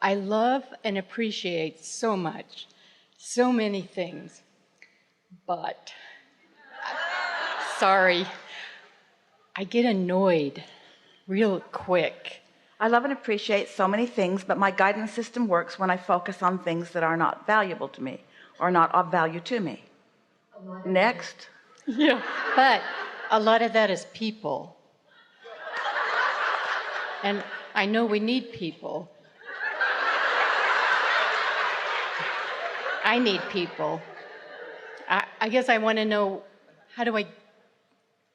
I love and appreciate so much, so many things, but, sorry, I get annoyed real quick. I love and appreciate so many things, but my guidance system works when I focus on things that are not valuable to me or not of value to me. Next. Yeah, but a lot of that is people. And I know we need people. I need people. I guess I want to know, how do I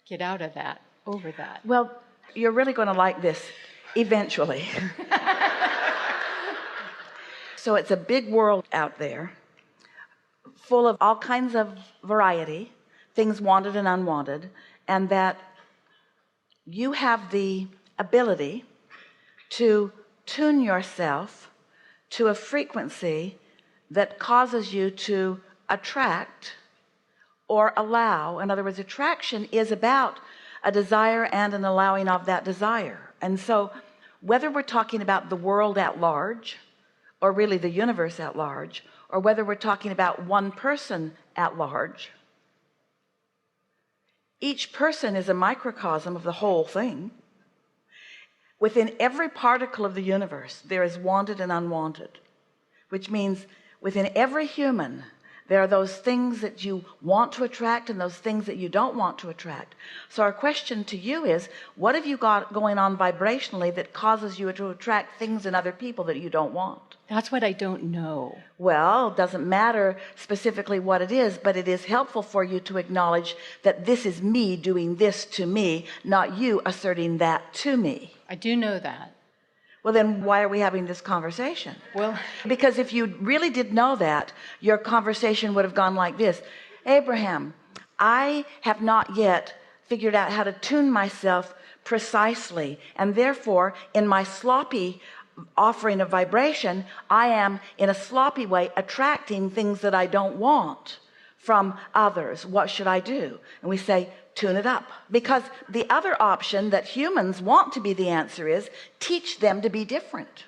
get out of that, over that? Well, you're really going to like this eventually. So it's a big world out there full of all kinds of variety, things wanted and unwanted, and that you have the ability to tune yourself to a frequency that causes you to attract or allow. In other words, attraction is about a desire and an allowing of that desire. And so whether we're talking about the world at large, or really the universe at large, or whether we're talking about one person at large, each person is a microcosm of the whole thing. Within every particle of the universe there is wanted and unwanted, which means within every human there are those things that you want to attract and those things that you don't want to attract. So our question to you is, what have you got going on vibrationally that causes you to attract things in other people that you don't want? That's what I don't know. Well, it doesn't matter specifically what it is, but it is helpful for you to acknowledge that this is me doing this to me, not you asserting that to me. I do know that. Well, then why are we having this conversation? Well, because if you really did know that, your conversation would have gone like this: Abraham, I have not yet figured out how to tune myself precisely, and therefore in my sloppy offering of vibration, I am in a sloppy way attracting things that I don't want from others. What should I do? And we say, tune it up. Because the other option that humans want to be the answer is teach them to be different.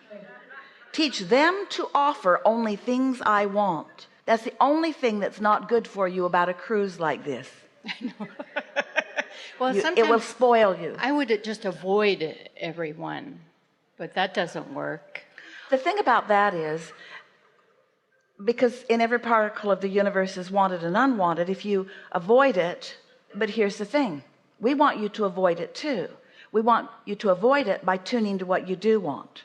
Teach them to offer only things I want. That's the only thing that's not good for you about a cruise like this. I know. Well, sometimes it will spoil you. I would just avoid everyone, but that doesn't work. The thing about that is, because in every particle of the universe is wanted and unwanted, if you avoid it, but here's the thing, we want you to avoid it too. We want you to avoid it by tuning to what you do want.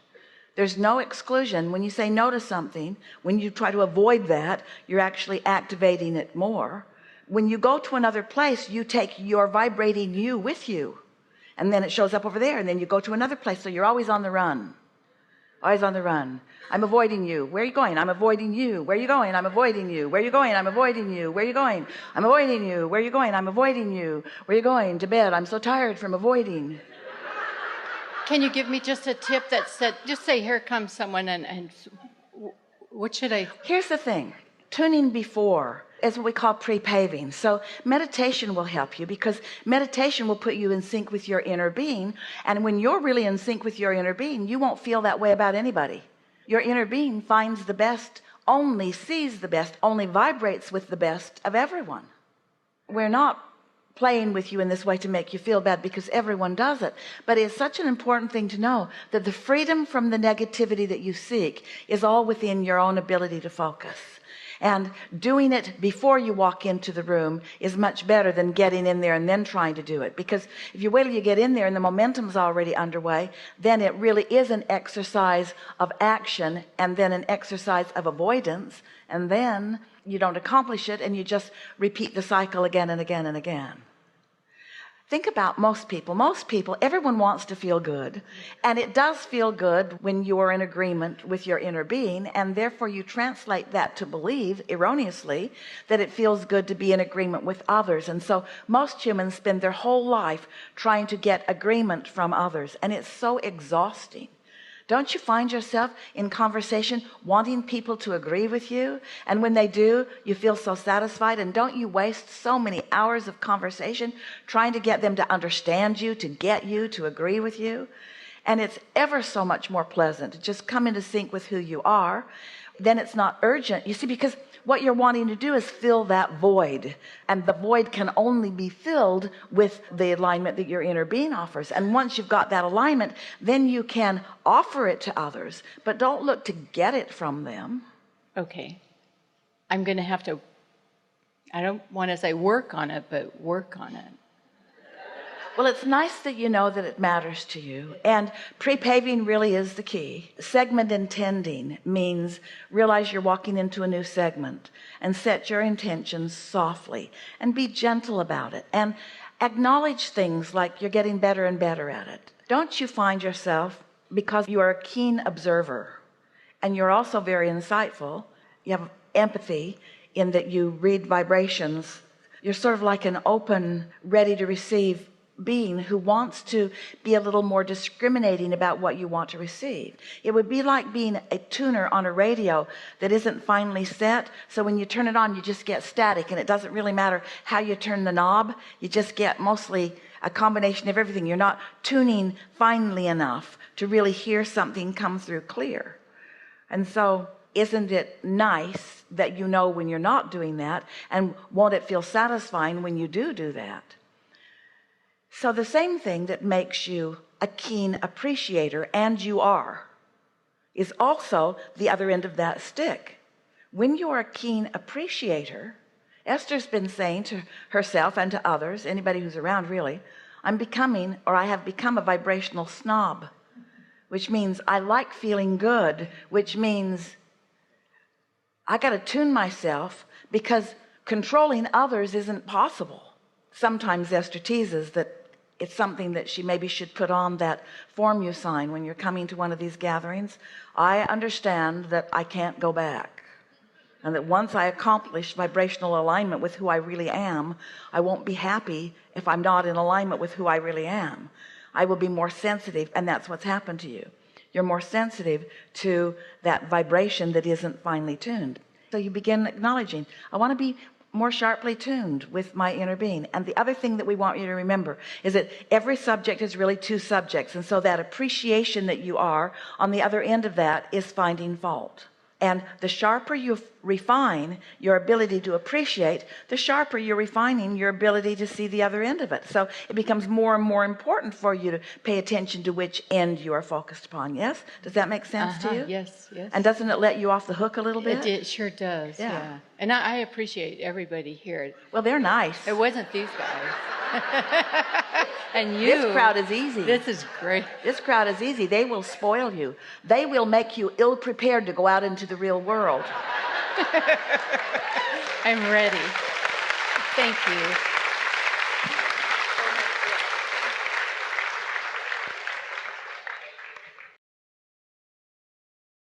There's no exclusion. When you say no to something, when you try to avoid that, you're actually activating it more. When you go to another place, you take your vibrating you with you, and then it shows up over there, and then you go to another place. So you're always on the run. Always on the run. I'm avoiding you. Where are you going? I'm avoiding you. Where are you going? I'm avoiding you. Where are you going? I'm avoiding you. Where are you going? I'm avoiding you. Where are you going? I'm avoiding you. Where are you going? To bed. I'm so tired from avoiding. Can you give me just a tip that said, just say, here comes someone, and what should I? Here's the thing. Tuning before is what we call pre-paving. So meditation will help you, because meditation will put you in sync with your inner being. And when you're really in sync with your inner being, you won't feel that way about anybody. Your inner being finds the best, only sees the best, only vibrates with the best of everyone. We're not playing with you in this way to make you feel bad, because everyone does it. But it's such an important thing to know that the freedom from the negativity that you seek is all within your own ability to focus. And doing it before you walk into the room is much better than getting in there and then trying to do it. Because if you wait till you get in there and the momentum's already underway, then it really is an exercise of action and then an exercise of avoidance. And then you don't accomplish it, and you just repeat the cycle again and again and again. Think about most people, everyone wants to feel good, and it does feel good when you are in agreement with your inner being, and therefore you translate that to believe erroneously that it feels good to be in agreement with others. And so most humans spend their whole life trying to get agreement from others, and it's so exhausting. Don't you find yourself in conversation wanting people to agree with you? And when they do, you feel so satisfied. And don't you waste so many hours of conversation trying to get them to understand you, to get you, to agree with you? And it's ever so much more pleasant to just come into sync with who you are. Then it's not urgent, you see, because what you're wanting to do is fill that void, and the void can only be filled with the alignment that your inner being offers. And once you've got that alignment, then you can offer it to others, but don't look to get it from them. Okay. I'm going to have to, I don't want to say work on it, but work on it. Well, it's nice that you know that it matters to you, and pre-paving really is the key. Segment intending means realize you're walking into a new segment, and set your intentions softly and be gentle about it, and acknowledge things like you're getting better and better at it. Don't you find yourself, because you are a keen observer and you're also very insightful, you have empathy in that you read vibrations, you're sort of like an open, ready to receive being who wants to be a little more discriminating about what you want to receive. It would be like being a tuner on a radio that isn't finely set, so when you turn it on you just get static, and it doesn't really matter how you turn the knob, you just get mostly a combination of everything. You're not tuning finely enough to really hear something come through clear. And so isn't it nice that you know when you're not doing that, and won't it feel satisfying when you do that? So the same thing that makes you a keen appreciator, and you are, is also the other end of that stick. When you are a keen appreciator, Esther's been saying to herself and to others, anybody who's around really, I'm becoming, or I have become, a vibrational snob, which means I like feeling good, which means I got to tune myself, because controlling others isn't possible. Sometimes Esther teases that it's something that she maybe should put on that form you sign when you're coming to one of these gatherings. I understand that I can't go back, and that once I accomplish vibrational alignment with who I really am, I won't be happy if I'm not in alignment with who I really am. I will be more sensitive, and that's what's happened to you. You're more sensitive to that vibration that isn't finely tuned. So you begin acknowledging, I want to be more sharply tuned with my inner being. And the other thing that we want you to remember is that every subject is really two subjects, and so that appreciation that you are on the other end of that is finding fault. And the sharper you refine your ability to appreciate, the sharper you're refining your ability to see the other end of it. So it becomes more and more important for you to pay attention to which end you are focused upon. Yes, does that make sense to you? Yes, yes. And doesn't it let you off the hook a little bit? It sure does. Yeah. And I appreciate everybody here. Well, they're nice. It wasn't these guys. And you. This crowd is easy. This is great. This crowd is easy. They will spoil you. They will make you ill-prepared to go out into the real world. I'm ready. Thank you.